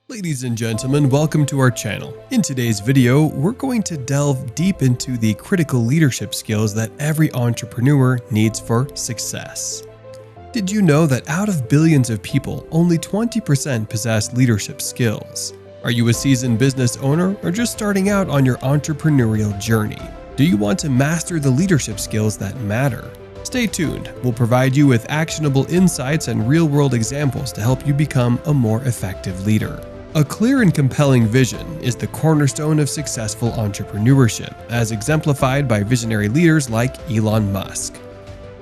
Ladies and gentlemen, welcome to our channel. In today's video, we're going to delve deep into the critical leadership skills that every entrepreneur needs for success. Did you know that out of billions of people, only 20% possess leadership skills? Are you a seasoned business owner or just starting out on your entrepreneurial journey? Do you want to master the leadership skills that matter? Stay tuned. We'll provide you with actionable insights and real-world examples to help you become a more effective leader. A clear and compelling vision is the cornerstone of successful entrepreneurship, as exemplified by visionary leaders like Elon Musk.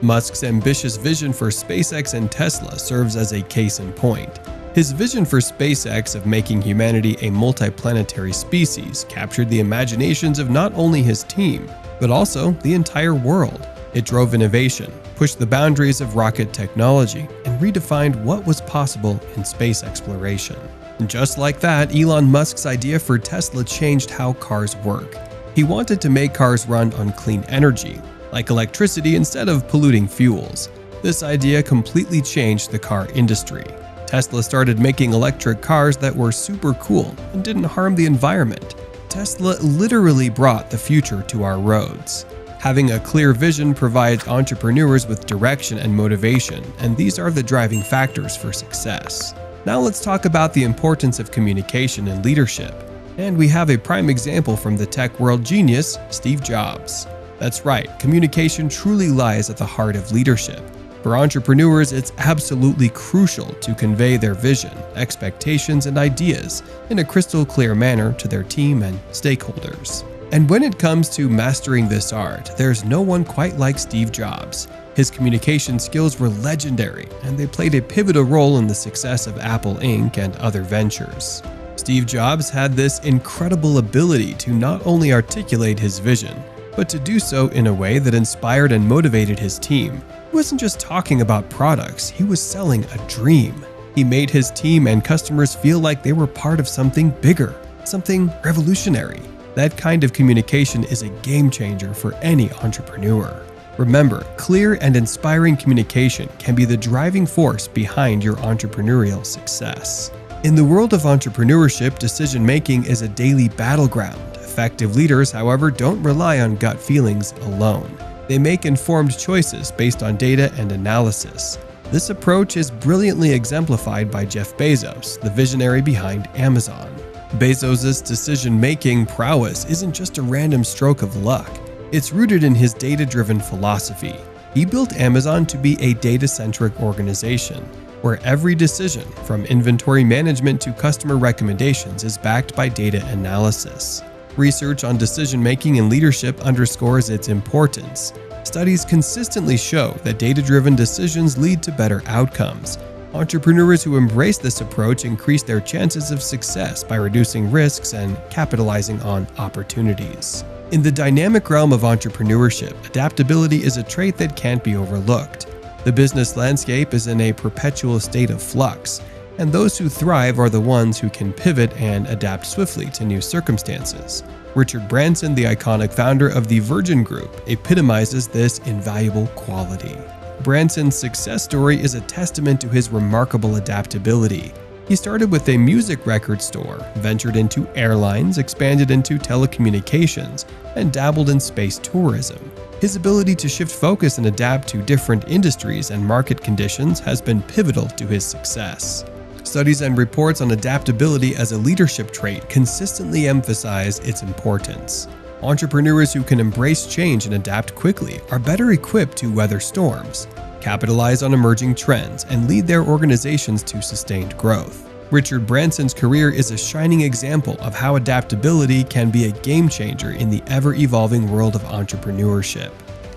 Musk's ambitious vision for SpaceX and Tesla serves as a case in point. His vision for SpaceX of making humanity a multiplanetary species captured the imaginations of not only his team, but also the entire world. It drove innovation, pushed the boundaries of rocket technology, and redefined what was possible in space exploration. And just like that, Elon Musk's idea for Tesla changed how cars work. He wanted to make cars run on clean energy, like electricity instead of polluting fuels. This idea completely changed the car industry. Tesla started making electric cars that were super cool and didn't harm the environment. Tesla literally brought the future to our roads. Having a clear vision provides entrepreneurs with direction and motivation, and these are the driving factors for success. Now let's talk about the importance of communication and leadership. And we have a prime example from the tech world genius, Steve Jobs. That's right, communication truly lies at the heart of leadership. For entrepreneurs, it's absolutely crucial to convey their vision, expectations, and ideas in a crystal clear manner to their team and stakeholders. And when it comes to mastering this art, there's no one quite like Steve Jobs. His communication skills were legendary, and they played a pivotal role in the success of Apple Inc. and other ventures. Steve Jobs had this incredible ability to not only articulate his vision, but to do so in a way that inspired and motivated his team. He wasn't just talking about products, he was selling a dream. He made his team and customers feel like they were part of something bigger, something revolutionary. That kind of communication is a game changer for any entrepreneur. Remember, clear and inspiring communication can be the driving force behind your entrepreneurial success. In the world of entrepreneurship, decision-making is a daily battleground. Effective leaders, however, don't rely on gut feelings alone. They make informed choices based on data and analysis. This approach is brilliantly exemplified by Jeff Bezos, the visionary behind Amazon. Bezos' decision-making prowess isn't just a random stroke of luck. It's rooted in his data-driven philosophy. He built Amazon to be a data-centric organization, where every decision, from inventory management to customer recommendations, is backed by data analysis. Research on decision-making and leadership underscores its importance. Studies consistently show that data-driven decisions lead to better outcomes. Entrepreneurs who embrace this approach increase their chances of success by reducing risks and capitalizing on opportunities. In the dynamic realm of entrepreneurship, adaptability is a trait that can't be overlooked. The business landscape is in a perpetual state of flux, and those who thrive are the ones who can pivot and adapt swiftly to new circumstances. Richard Branson, the iconic founder of the Virgin Group, epitomizes this invaluable quality. Branson's success story is a testament to his remarkable adaptability. He started with a music record store, ventured into airlines, expanded into telecommunications, and dabbled in space tourism. His ability to shift focus and adapt to different industries and market conditions has been pivotal to his success. Studies and reports on adaptability as a leadership trait consistently emphasize its importance. Entrepreneurs who can embrace change and adapt quickly are better equipped to weather storms, capitalize on emerging trends, and lead their organizations to sustained growth. Richard Branson's career is a shining example of how adaptability can be a game changer in the ever-evolving world of entrepreneurship.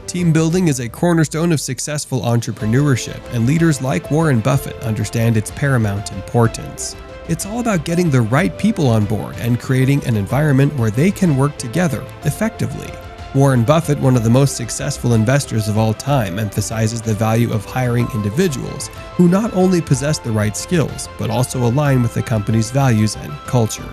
Team building is a cornerstone of successful entrepreneurship, and leaders like Warren Buffett understand its paramount importance. It's all about getting the right people on board and creating an environment where they can work together effectively. Warren Buffett, one of the most successful investors of all time, emphasizes the value of hiring individuals who not only possess the right skills, but also align with the company's values and culture.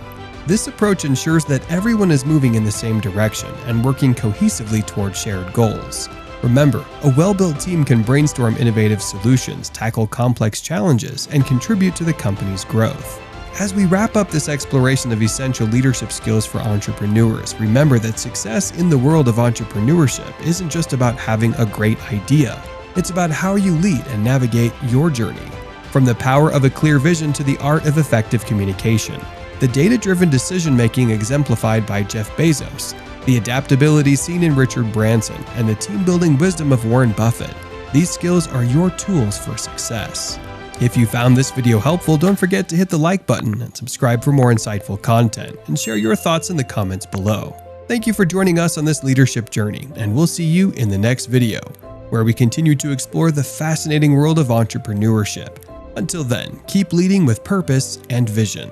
This approach ensures that everyone is moving in the same direction and working cohesively toward shared goals. Remember, a well-built team can brainstorm innovative solutions, tackle complex challenges, and contribute to the company's growth. As we wrap up this exploration of essential leadership skills for entrepreneurs, remember that success in the world of entrepreneurship isn't just about having a great idea. It's about how you lead and navigate your journey. From the power of a clear vision to the art of effective communication, the data-driven decision-making exemplified by Jeff Bezos, the adaptability seen in Richard Branson, and the team-building wisdom of Warren Buffett, these skills are your tools for success. If you found this video helpful, don't forget to hit the like button and subscribe for more insightful content, and share your thoughts in the comments below. Thank you for joining us on this leadership journey, and we'll see you in the next video, where we continue to explore the fascinating world of entrepreneurship. Until then, keep leading with purpose and vision.